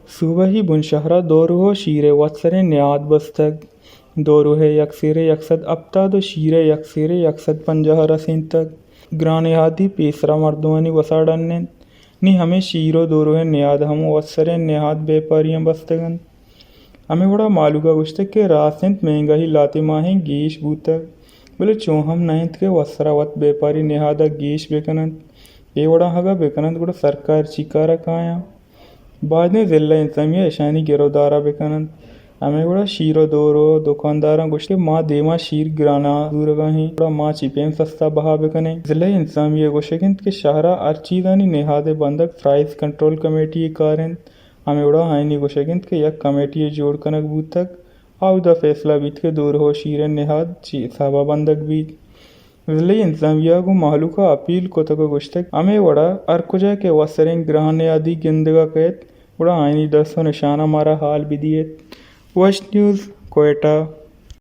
صبح ہی بن شہرہ دوروہ شیر واتسر نیاد بستگ دوروہ یکسیر یکصد ابتاد و شیر یکسیر یکصد پنجہ رسین تک گران ہادی پیسرا مردمانی وساڈنن نی ہمیں شیرو دوروہ نیاد ہمو واتسر نیاد بے پاریاں بستگن ہمیں وڑا مالوگا گشتگ کہ راسنت مہنگا ہی لاتے ماہیں گیش بوتگ بلے چون ہم نہنت کے وسرا وط بے پاری نہادا گیش بکنند اے وڑا ہگا بکنند گڑا سرکار چیکارا کایا بعد نے ضلع انتظامیہ اشانی گرو دارا بکنند ہمیں گڑا شیرو دورو دکانداراں گوشت ماں دیما شیر گرانا دورگا ہیں گڑا ماں چیپیم سستا بہا بکنے ضلع انتظامیہ گوشگند کہ شہرہ ہر چیزانی نہاد بندگ پرائز کنٹرول کمیٹی کارند ہمیں گڑا آئینی گوشگند کہ یک کمیٹی جوڑ کنک بوتک آو دا فیصلہ بیت کہ دورہو شیر نہاد چی حسابہ بندگ بیت ضلع انتظامیہ کو محلوقہ اپیل کو تک گوشتک ہمیں وڑا ہر کجا کہ وسرنگ گرہن نیادی گندگا قید وڑا آئینی دست و نشانہ مارا حال بھی دیت وش نیوز کوئٹہ۔